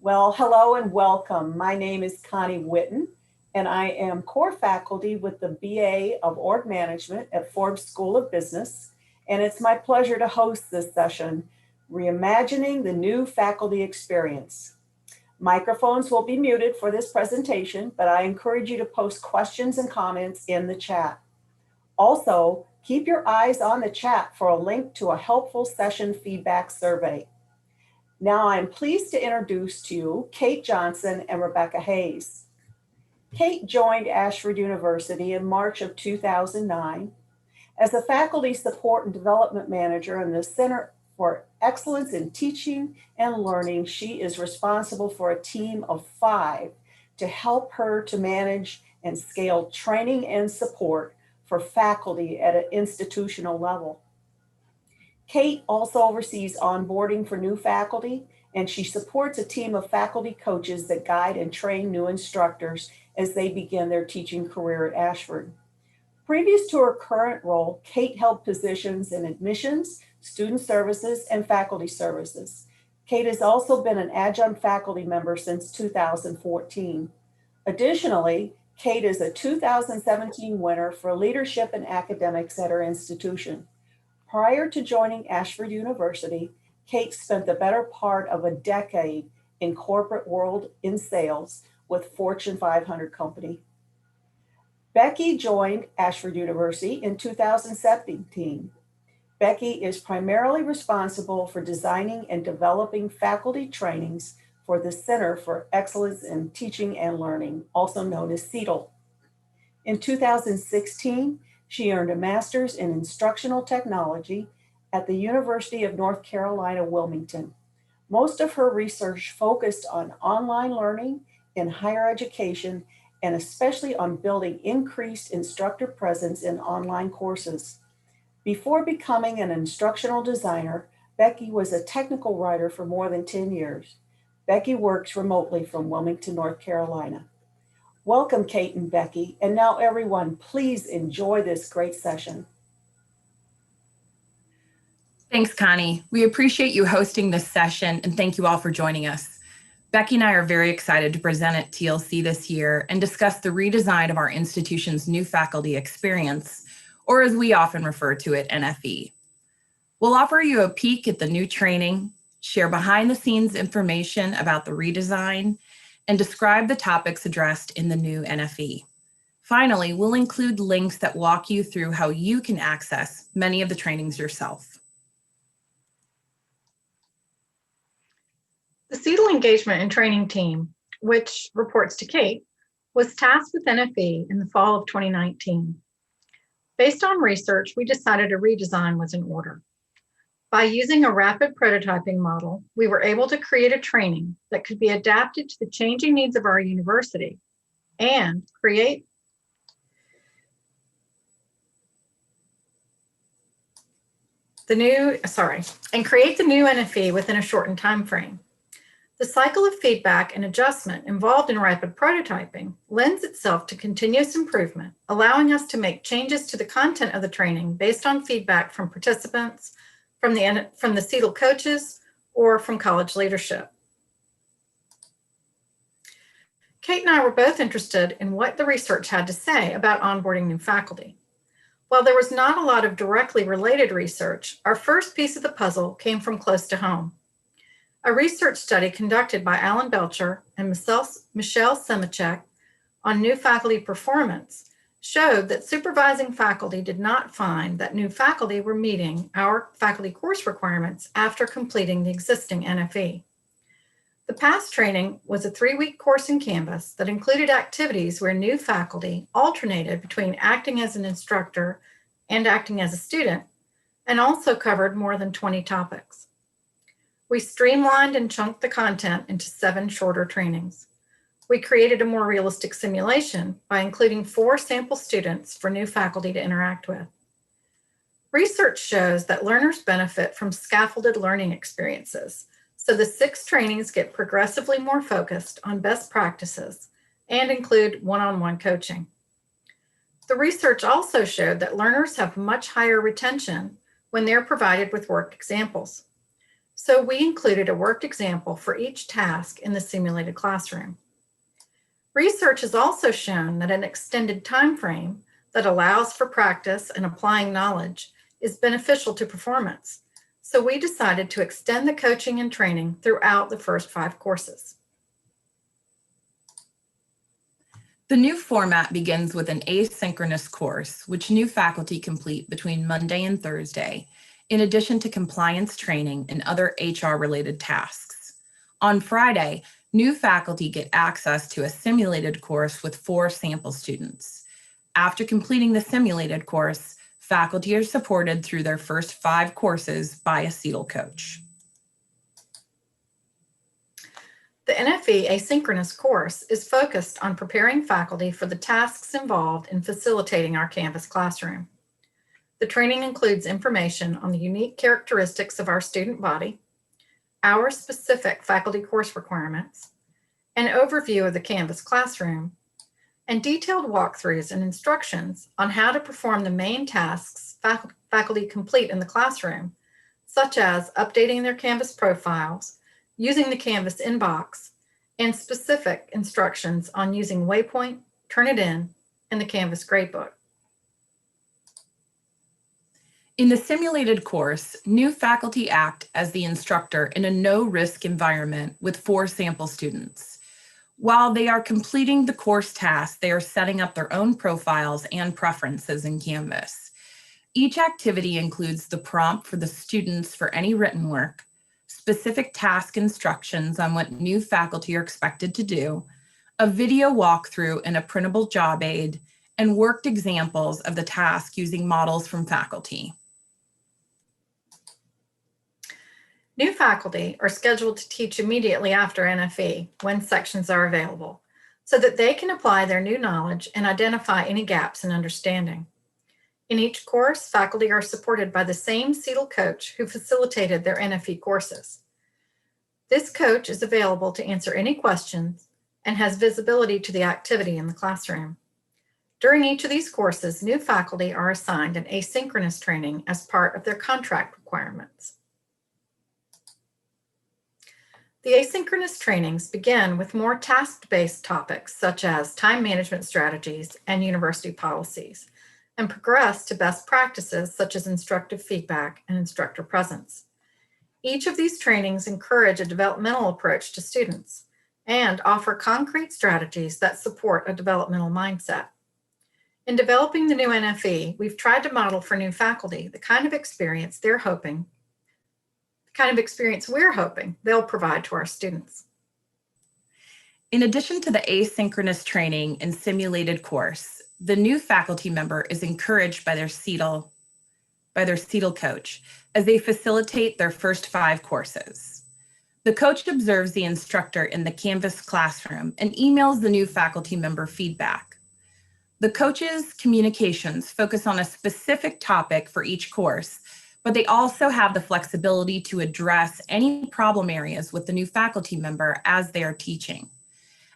Well, hello and welcome. My name is Connie Witten, and I am core faculty with the BA of Org Management at Forbes School of Business. And it's my pleasure to host this session, Reimagining the New Faculty Experience. Microphones will be muted for this presentation, but I encourage you to post questions and comments in the chat. Also, keep your eyes on the chat for a link to a helpful session feedback survey. Now I'm pleased to introduce to you Kate Johnson and Rebecca Hayes. Kate joined Ashford University in March of 2009 as a faculty support and development manager in the Center for Excellence in Teaching and Learning. She is responsible for a team of 5 to help her to manage and scale training and support for faculty at an institutional level. Kate also oversees onboarding for new faculty, and she supports a team of faculty coaches that guide and train new instructors as they begin their teaching career at Ashford. Previous to her current role, Kate held positions in admissions, student services, and faculty services. Kate has also been an adjunct faculty member since 2014. Additionally, Kate is a 2017 winner for leadership in academics at her institution. Prior to joining Ashford University, Kate spent the better part of a decade in corporate world in sales with Fortune 500 company. Becky joined Ashford University in 2017. Becky is primarily responsible for designing and developing faculty trainings for the Center for Excellence in Teaching and Learning, also known as CETL. In 2016, she earned a master's in instructional technology at the University of North Carolina, Wilmington. Most of her research focused on online learning in higher education, and especially on building increased instructor presence in online courses. Before becoming an instructional designer, Becky was a technical writer for more than 10 years. Becky works remotely from Wilmington, North Carolina. Welcome, Kate and Becky. And now everyone, please enjoy this great session. Thanks, Connie. We appreciate you hosting this session and thank you all for joining us. Becky and I are very excited to present at TLC this year and discuss the redesign of our institution's new faculty experience, or as we often refer to it, NFE. We'll offer you a peek at the new training, share behind the scenes information about the redesign, and describe the topics addressed in the new NFE. Finally, we'll include links that walk you through how you can access many of the trainings yourself. The CETL Engagement and Training Team, which reports to Kate, was tasked with NFE in the fall of 2019. Based on research, we decided a redesign was in order. By using a rapid prototyping model, we were able to create a training that could be adapted to the changing needs of our university and create the new NFE within a shortened time frame. The cycle of feedback and adjustment involved in rapid prototyping lends itself to continuous improvement, allowing us to make changes to the content of the training based on feedback from participants, from the CETL coaches, or from college leadership. Kate and I were both interested in what the research had to say about onboarding new faculty. While there was not a lot of directly related research, our first piece of the puzzle came from close to home. A research study conducted by Alan Belcher and Michelle Semachek on new faculty performance showed that supervising faculty did not find that new faculty were meeting our faculty course requirements after completing the existing NFE. The PASS training was a 3-week course in Canvas that included activities where new faculty alternated between acting as an instructor and acting as a student, and also covered more than 20 topics. We streamlined and chunked the content into 7 shorter trainings. We created a more realistic simulation by including 4 sample students for new faculty to interact with. Research shows that learners benefit from scaffolded learning experiences, so the 6 trainings get progressively more focused on best practices and include one-on-one coaching. The research also showed that learners have much higher retention when they're provided with work examples. So we included a worked example for each task in the simulated classroom. Research has also shown that an extended time frame that allows for practice and applying knowledge is beneficial to performance. So we decided to extend the coaching and training throughout the first 5 courses. The new format begins with an asynchronous course, which new faculty complete between Monday and Thursday, in addition to compliance training and other HR-related tasks. On Friday, new faculty get access to a simulated course with 4 sample students. After completing the simulated course, faculty are supported through their first 5 courses by a CETL coach. The NFE asynchronous course is focused on preparing faculty for the tasks involved in facilitating our Canvas classroom. The training includes information on the unique characteristics of our student body, our specific faculty course requirements, an overview of the Canvas classroom, and detailed walkthroughs and instructions on how to perform the main tasks faculty complete in the classroom, such as updating their Canvas profiles, using the Canvas inbox, and specific instructions on using Waypoint, Turnitin, and the Canvas Gradebook. In the simulated course, new faculty act as the instructor in a no-risk environment with 4 sample students. While they are completing the course tasks, they are setting up their own profiles and preferences in Canvas. Each activity includes the prompt for the students for any written work, specific task instructions on what new faculty are expected to do, a video walkthrough and a printable job aid, and worked examples of the task using models from faculty. New faculty are scheduled to teach immediately after NFE when sections are available, so that they can apply their new knowledge and identify any gaps in understanding. In each course, faculty are supported by the same CETL coach who facilitated their NFE courses. This coach is available to answer any questions and has visibility to the activity in the classroom. During each of these courses, new faculty are assigned an asynchronous training as part of their contract requirements. The asynchronous trainings begin with more task-based topics such as time management strategies and university policies, and progress to best practices such as instructive feedback and instructor presence. Each of these trainings encourage a developmental approach to students and offer concrete strategies that support a developmental mindset. In developing the new NFE, we've tried to model for new faculty the kind of experience we're hoping they'll provide to our students. In addition to the asynchronous training and simulated course, the new faculty member is encouraged by their CETL coach as they facilitate their first 5 courses. The coach observes the instructor in the Canvas classroom and emails the new faculty member feedback. The coach's communications focus on a specific topic for each course, but they also have the flexibility to address any problem areas with the new faculty member as they are teaching.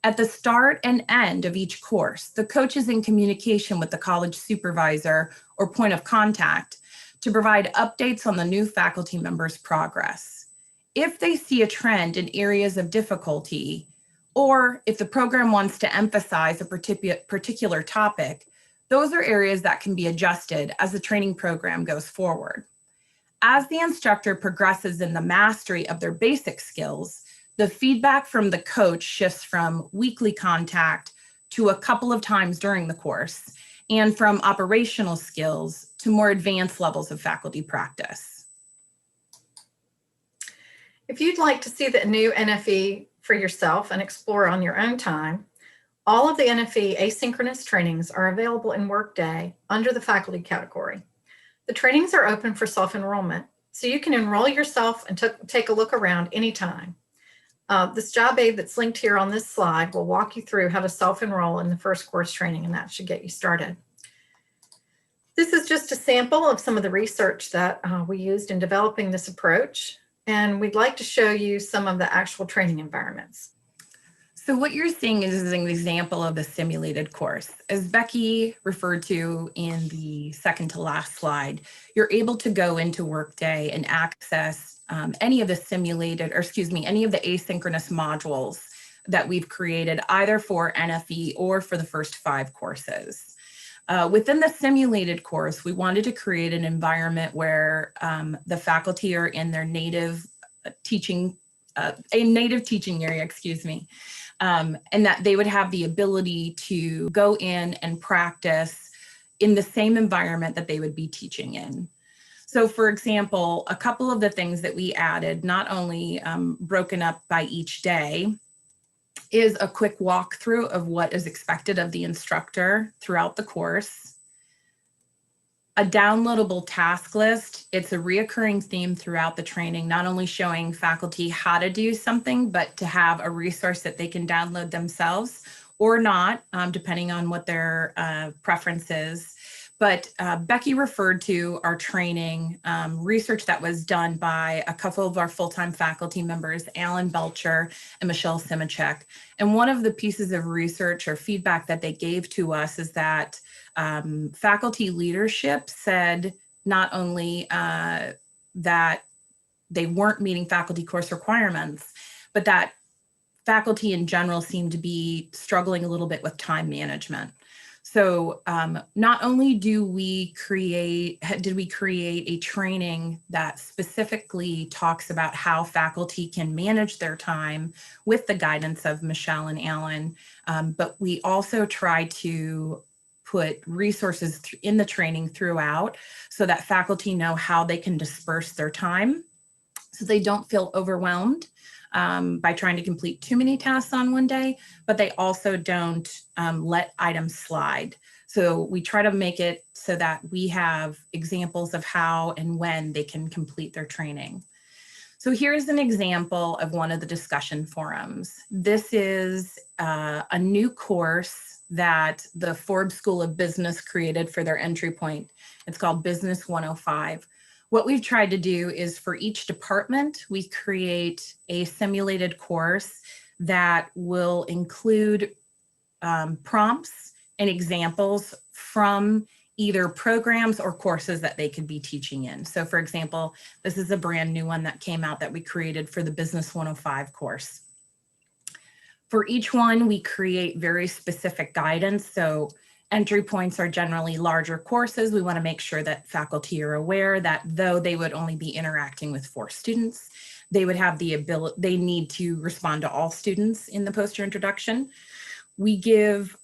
At the start and end of each course, the coach is in communication with the college supervisor or point of contact to provide updates on the new faculty member's progress. If they see a trend in areas of difficulty, or if the program wants to emphasize a particular topic, those are areas that can be adjusted as the training program goes forward. As the instructor progresses in the mastery of their basic skills, the feedback from the coach shifts from weekly contact to a couple of times during the course, and from operational skills to more advanced levels of faculty practice. If you'd like to see the new NFE for yourself and explore on your own time, all of the NFE asynchronous trainings are available in Workday under the faculty category. The trainings are open for self-enrollment, so you can enroll yourself and take a look around anytime. This job aid that's linked here on this slide will walk you through how to self-enroll in the first course training, and that should get you started. This is just a sample of some of the research that we used in developing this approach, and we'd like to show you some of the actual training environments. So what you're seeing is an example of the simulated course. As Becky referred to in the second to last slide, you're able to go into Workday and access any of the simulated, or excuse me, any of the asynchronous modules that we've created either for NFE or for the first 5 courses. Within the simulated course, we wanted to create an environment where the faculty are in their native teaching, a native teaching area, excuse me, and that they would have the ability to go in and practice in the same environment that they would be teaching in. So for example, a couple of the things that we added, not only broken up by each day, is a quick walkthrough of what is expected of the instructor throughout the course. A downloadable task list. It's a reoccurring theme throughout the training, not only showing faculty how to do something, but to have a resource that they can download themselves or not, depending on what their preference is. But Becky referred to our training research that was done by a couple of our full-time faculty members, Alan Belcher and Michelle Simachek. And one of the pieces of research or feedback that they gave to us is that faculty leadership said not only that they weren't meeting faculty course requirements, but that faculty in general seemed to be struggling a little bit with time management. So not only did we create a training that specifically talks about how faculty can manage their time with the guidance of Michelle and Alan, but we also try to put resources in the training throughout so that faculty know how they can disperse their time so they don't feel overwhelmed by trying to complete too many tasks on one day, but they also don't let items slide. So we try to make it so that we have examples of how and when they can complete their training. So here's an example of one of the discussion forums. This is a new course that the Forbes School of Business created for their entry point. It's called Business 105. What we've tried to do is for each department, we create a simulated course that will include prompts and examples from either programs or courses that they could be teaching in. So for example, this is a brand new one that came out that we created for the Business 105 course. For each one, we create very specific guidance. So entry points are generally larger courses. We want to make sure that faculty are aware that though they would only be interacting with 4 students, they would have the ability, they need to respond to all students in the poster introduction. We give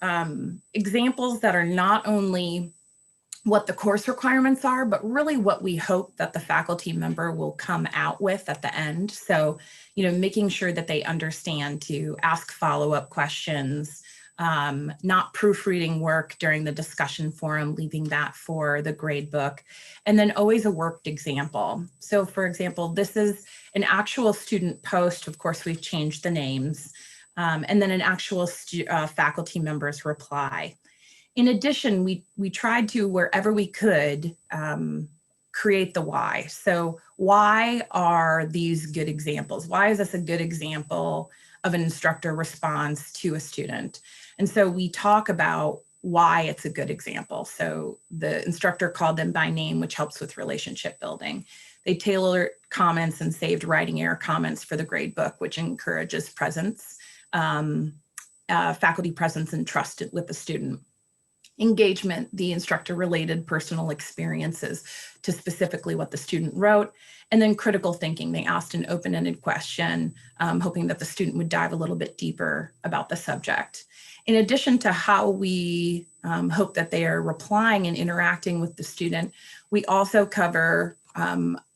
examples that are not only what the course requirements are, but really what we hope that the faculty member will come out with at the end. So, you know, making sure that they understand to ask follow-up questions, not proofreading work during the discussion forum, leaving that for the grade book, and then always a worked example. So for example, this is an actual student post. Of course, we've changed the names, and then an actual faculty member's reply. In addition, we tried to, wherever we could, create the why. So why are these good examples? Why is this a good example of an instructor response to a student? And so we talk about why it's a good example. So the instructor called them by name, which helps with relationship building. They tailored comments and saved writing error comments for the grade book, which encourages presence, faculty presence and trust with the student. Engagement, the instructor related personal experiences to specifically what the student wrote. And then critical thinking, they asked an open-ended question, hoping that the student would dive a little bit deeper about the subject. In addition to how we hope that they are replying and interacting with the student, we also cover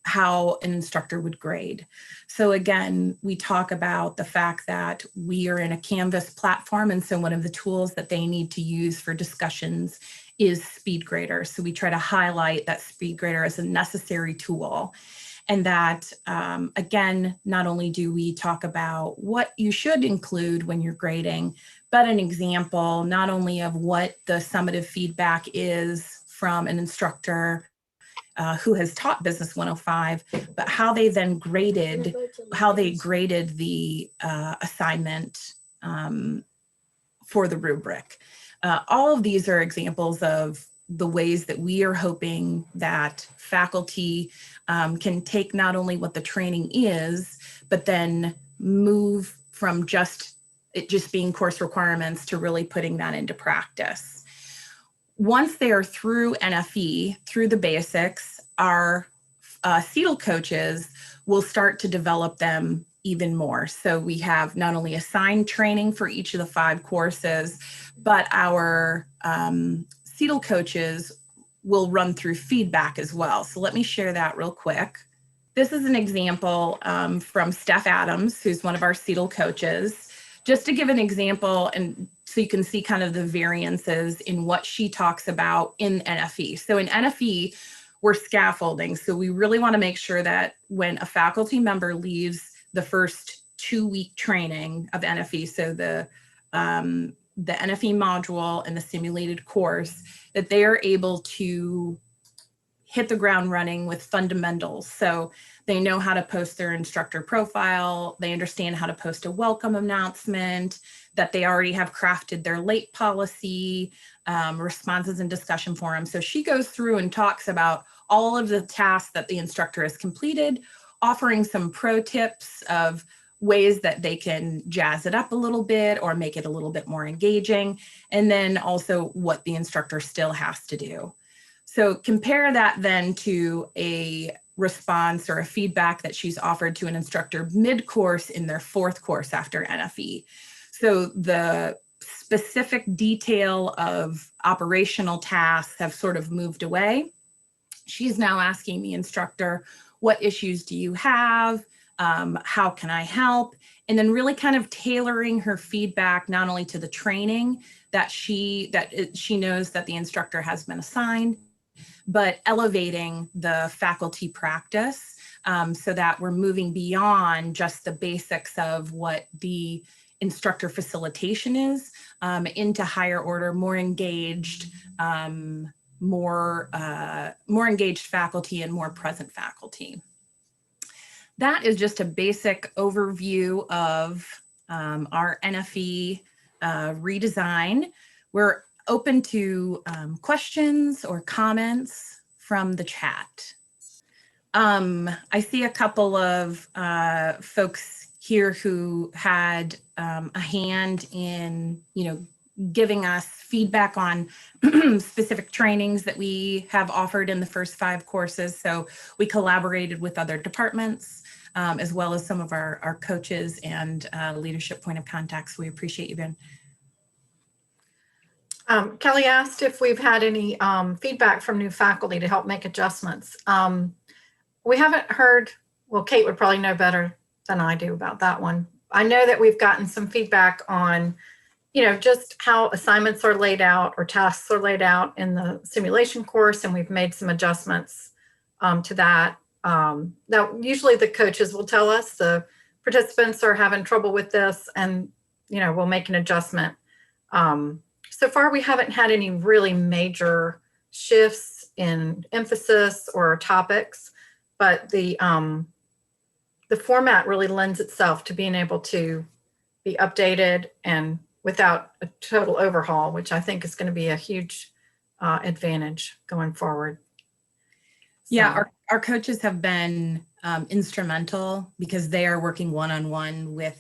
how an instructor would grade. So again, we talk about the fact that we are in a Canvas platform, and so one of the tools that they need to use for discussions is SpeedGrader. So we try to highlight that SpeedGrader as a necessary tool, and that again, not only do we talk about what you should include when you're grading, but an example not only of what the summative feedback is from an instructor who has taught Business 105, but how they then graded, the assignment for the rubric. All of these are examples of the ways that we are hoping that faculty can take not only what the training is, but then move from it just being course requirements to really putting that into practice. Once they are through NFE, through the basics, our CETL coaches will start to develop them even more. So we have not only assigned training for each of the 5 courses, but our CETL coaches will run through feedback as well. So let me share that real quick. This is an example from Steph Adams, who's one of our CETL coaches. Just to give an example, and so you can see kind of the variances in what she talks about in NFE. So in NFE, we're scaffolding. So we really want to make sure that when a faculty member leaves the first 2-week training of NFE, so the NFE module and the simulated course, that they are able to hit the ground running with fundamentals. So they know how to post their instructor profile, they understand how to post a welcome announcement, that they already have crafted their late policy, responses and discussion forums. So she goes through and talks about all of the tasks that the instructor has completed, offering some pro tips of ways that they can jazz it up a little bit or make it a little bit more engaging, and then also what the instructor still has to do. So compare that then to a response or a feedback that she's offered to an instructor mid-course in their 4th course after NFE. So the specific detail of operational tasks have sort of moved away. She's now asking the instructor, what issues do you have? How can I help? And then really kind of tailoring her feedback, not only to the training that she knows that the instructor has been assigned, but elevating the faculty practice so that we're moving beyond just the basics of what the instructor facilitation is into higher order, more engaged, more engaged faculty and more present faculty. That is just a basic overview of our NFE redesign. We're open to questions or comments from the chat. I see a couple of folks here who had a hand in, giving us feedback on specific trainings that we have offered in the first 5 courses. So we collaborated with other departments, as well as some of our coaches and leadership point of contacts. We appreciate you, Ben. Kelly asked if we've had any feedback from new faculty to help make adjustments. We haven't heard, well, Kate would probably know better than I do about that one. I know that we've gotten some feedback on, just how assignments are laid out or tasks are laid out in the simulation course, and we've made some adjustments to that. Now, usually the coaches will tell us the participants are having trouble with this, and, we'll make an adjustment. So far, we haven't had any really major shifts in emphasis or topics, but the format really lends itself to being able to be updated and without a total overhaul, which I think is going to be a huge advantage going forward. So. Yeah, our coaches have been instrumental because they are working one-on-one with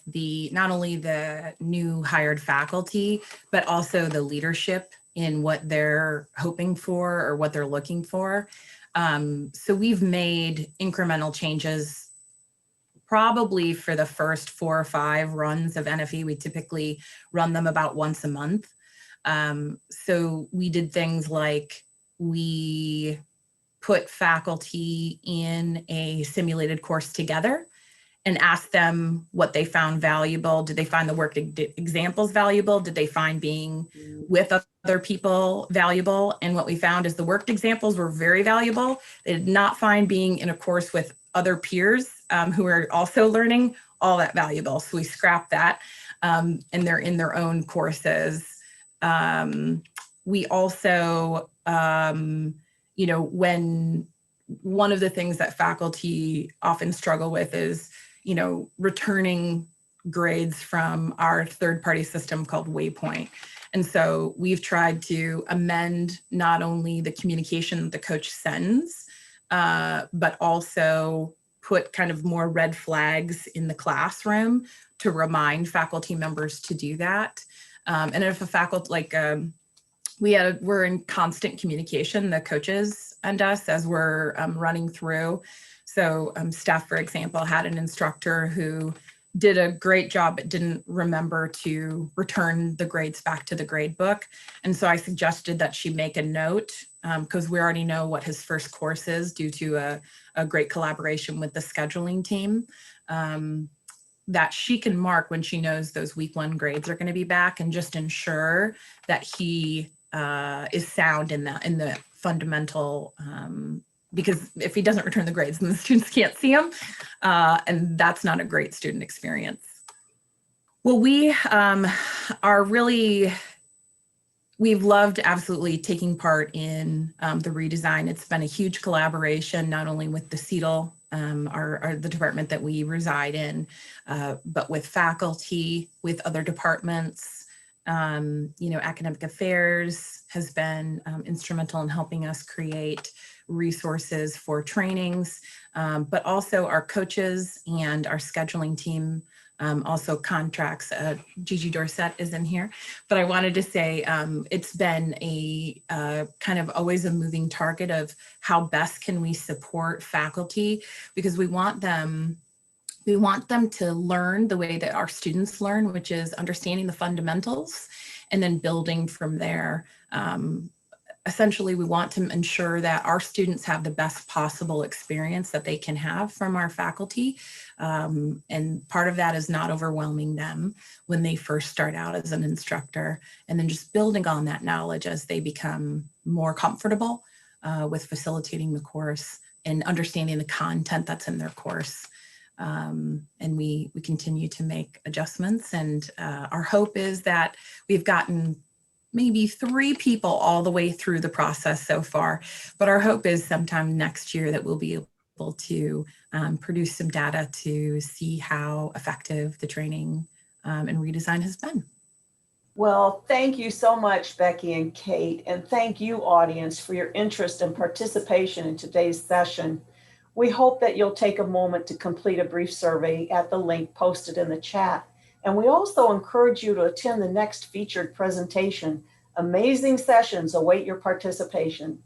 not only the new hired faculty, but also the leadership in what they're hoping for or what they're looking for. So we've made incremental changes probably for the first 4 or 5 runs of NFE. We typically run them about once a month. So we did things like we put faculty in a simulated course together and asked them what they found valuable. Did they find the work examples valuable? Did they find being with other people valuable? And what we found is the worked examples were very valuable. They did not find being in a course with other peers who are also learning all that valuable. So we scrapped that, and they're in their own courses. We also, when one of the things that faculty often struggle with is, returning grades from our third-party system called Waypoint. And so we've tried to amend not only the communication that the coach sends, but also put kind of more red flags in the classroom to remind faculty members to do that. And if a faculty, we're in constant communication, the coaches and us, as we're running through. So Steph, for example, had an instructor who did a great job but didn't remember to return the grades back to the grade book. And so I suggested that she make a note, because we already know what his first course is due to a great collaboration with the scheduling team, that she can mark when she knows those week 1 grades are going to be back, and just ensure that he is sound in the fundamental, because if he doesn't return the grades, then the students can't see him, and that's not a great student experience. Well, we've loved absolutely taking part in the redesign. It's been a huge collaboration, not only with the CETL, the department that we reside in, but with faculty, with other departments. Academic affairs has been instrumental in helping us create resources for trainings, but also our coaches and our scheduling team also contracts. Gigi Dorset is in here, but I wanted to say it's been a kind of always a moving target of how best can we support faculty, because we want them to learn the way that our students learn, which is understanding the fundamentals and then building from there. Essentially, we want to ensure that our students have the best possible experience that they can have from our faculty. And part of that is not overwhelming them when they first start out as an instructor, and then just building on that knowledge as they become more comfortable with facilitating the course and understanding the content that's in their course. And we continue to make adjustments, and our hope is that we've gotten maybe 3 people all the way through the process so far, but our hope is sometime next year that we'll be able to produce some data to see how effective the training and redesign has been. Well, thank you so much, Becky and Kate, and thank you, audience, for your interest and participation in today's session. We hope that you'll take a moment to complete a brief survey at the link posted in the chat. And we also encourage you to attend the next featured presentation. Amazing sessions await your participation.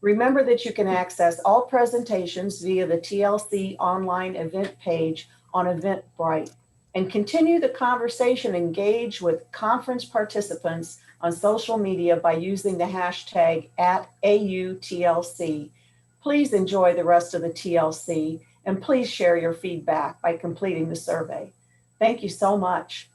Remember that you can access all presentations via the TLC online event page on Eventbrite, and continue the conversation, engage with conference participants on social media by using the hashtag @AUTLC. Please enjoy the rest of the TLC, and please share your feedback by completing the survey. Thank you so much.